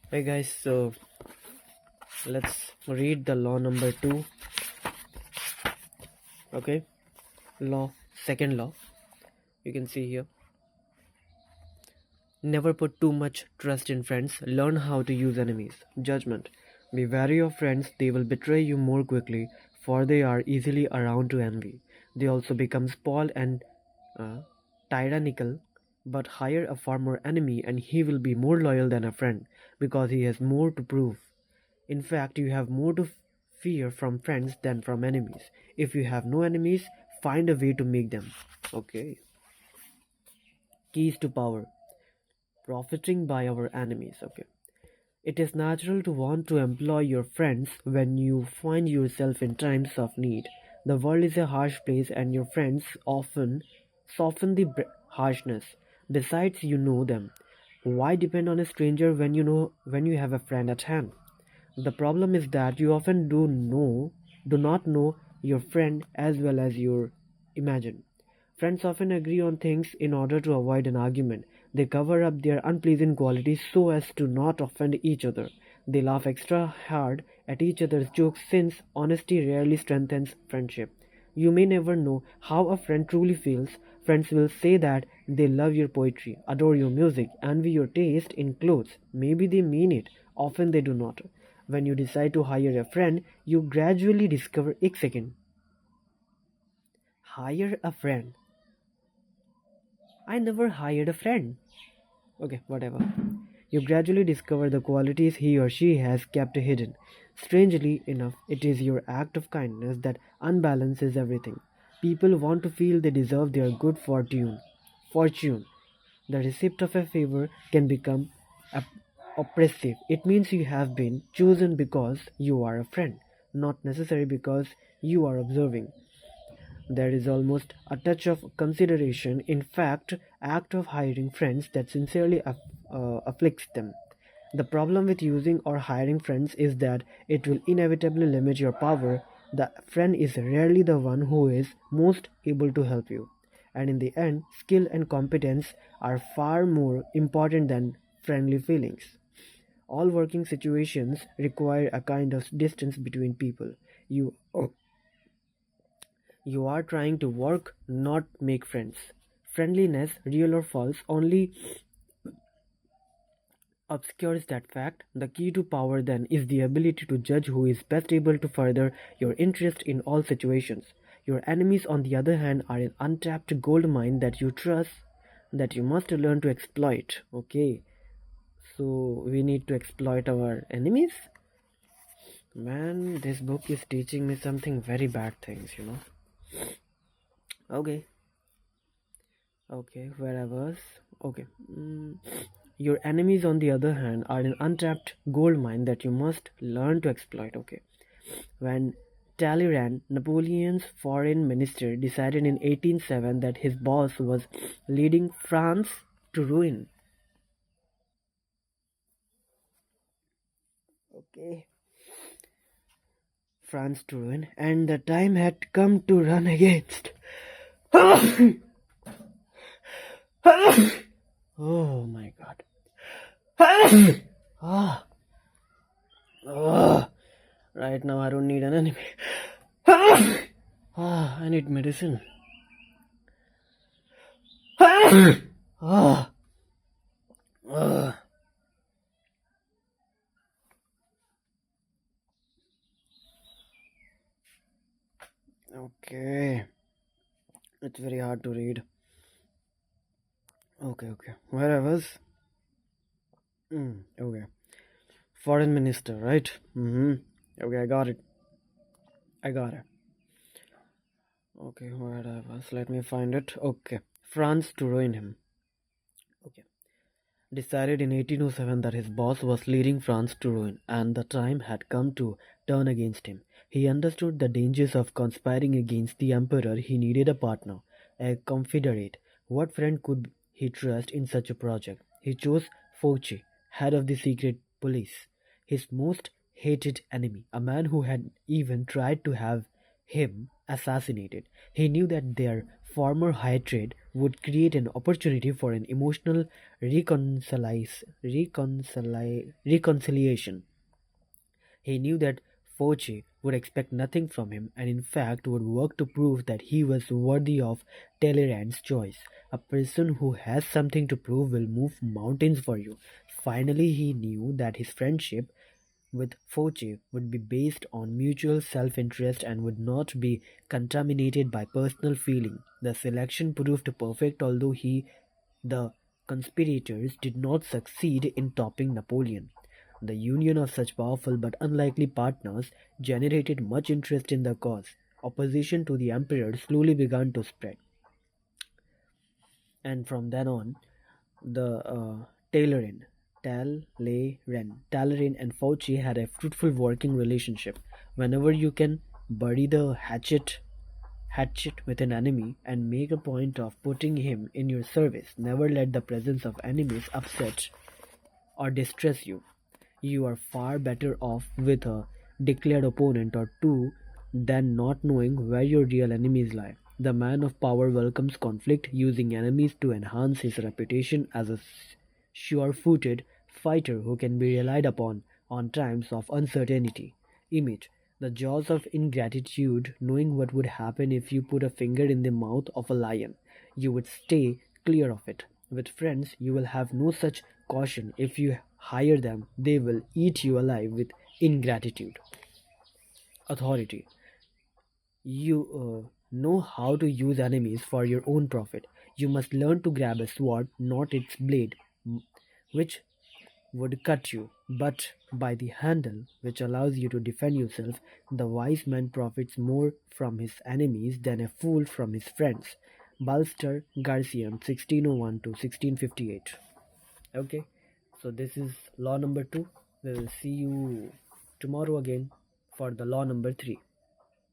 Hey guys, so let's read the law number 2. Okay, second law. You can see here. Never put too much trust in friends. Learn how to use enemies. Judgment. Be wary of friends, they will betray you more quickly, for they are easily around to envy. They also become spoiled and uh, tyrannical, but hire a former enemy and he will be more loyal than a friend, because he has more to prove. In fact, you have more to fear from friends than from enemies. If you have no enemies, find a way to make them. Okay. Keys to power. Profiting by our enemies. Okay. It is natural to want to employ your friends when you find yourself in times of need. The world is a harsh place, and your friends often soften the harshness. Besides, you know them. Why depend on a stranger when you have a friend at hand? The problem is that you often do not know your friend as well as you imagine. Friends often agree on things in order to avoid an argument. They cover up their unpleasant qualities so as to not offend each other. They laugh extra hard at each other's jokes since honesty rarely strengthens friendship. You may never know how a friend truly feels. Friends will say that they love your poetry, adore your music, envy your taste in clothes. Maybe they mean it, often they do not. When you decide to hire a friend, you gradually discover एक second. Hire a friend. I never hired a friend. Okay, whatever. You gradually discover the qualities he or she has kept hidden. Strangely enough, it is your act of kindness that unbalances everything. People want to feel they deserve their good fortune. The receipt of a favor can become oppressive. It means you have been chosen because you are a friend, not necessarily because you are observing. There is almost a touch of consideration, in fact, act of hiring friends that sincerely afflicts them. The problem with using or hiring friends is that it will inevitably limit your power. The friend is rarely the one who is most able to help you. And in the end, skill and competence are far more important than friendly feelings. All working situations require a kind of distance between people. You you are trying to work, not make friends. Friendliness, real or false, only obscures that fact. The key to power then is the ability to judge who is best able to further your interest in all situations. Your enemies, on the other hand, are an untapped gold mine that you trust, that you must learn to exploit. Okay, so we need to exploit our enemies? Man, this book is teaching me something very bad things. Okay, okay, where I was. Okay. Your enemies, on the other hand, are an untapped gold mine that you must learn to exploit. Okay. When Talleyrand, Napoleon's foreign minister, decided in 1807 that his boss was leading France to ruin. Okay. France to ruin, and the time had come to run against. Oh my god. Ah. Ah. Right now I don't need an enemy. I need medicine. Ah. Okay. It's very hard to read. Okay. Where I was? Okay. Foreign minister, right? Okay, I got it. Okay, where I was? Let me find it. Okay. France to ruin him. Okay. Decided in 1807 that his boss was leading France to ruin, and the time had come to turn against him. He understood the dangers of conspiring against the emperor. He needed a partner, a confederate. What friend could he trust in such a project? He chose Fauci, head of the secret police, his most hated enemy, a man who had even tried to have him assassinated. He knew that their former hatred would create an opportunity for an emotional reconciliation. He knew that Fauci would expect nothing from him and in fact would work to prove that he was worthy of Talleyrand's choice. A person who has something to prove will move mountains for you. Finally, he knew that his friendship with Fauci would be based on mutual self-interest and would not be contaminated by personal feeling. The selection proved perfect, although the conspirators did not succeed in topping Napoleon. The union of such powerful but unlikely partners generated much interest in the cause. Opposition to the emperor slowly began to spread, and from then on, the Talleyrand and Fauci had a fruitful working relationship. Whenever you can bury the hatchet with an enemy and make a point of putting him in your service, never let the presence of enemies upset or distress you. You are far better off with a declared opponent or two than not knowing where your real enemies lie. The man of power welcomes conflict, using enemies to enhance his reputation as a sure footed fighter who can be relied upon on times of uncertainty. Image: the jaws of ingratitude, knowing what would happen if you put a finger in the mouth of a lion. You would stay clear of it. With friends, you will have no such caution. If you hire them, they will eat you alive with ingratitude. Authority: you know how to use enemies for your own profit. You must learn to grab a sword, not its blade, which would cut you, but by the handle, which allows you to defend yourself. The wise man profits more from his enemies than a fool from his friends. Balster Garcian, 1601 to 1658. Okay, so this is law number 2. We will see you tomorrow again for the law number 3.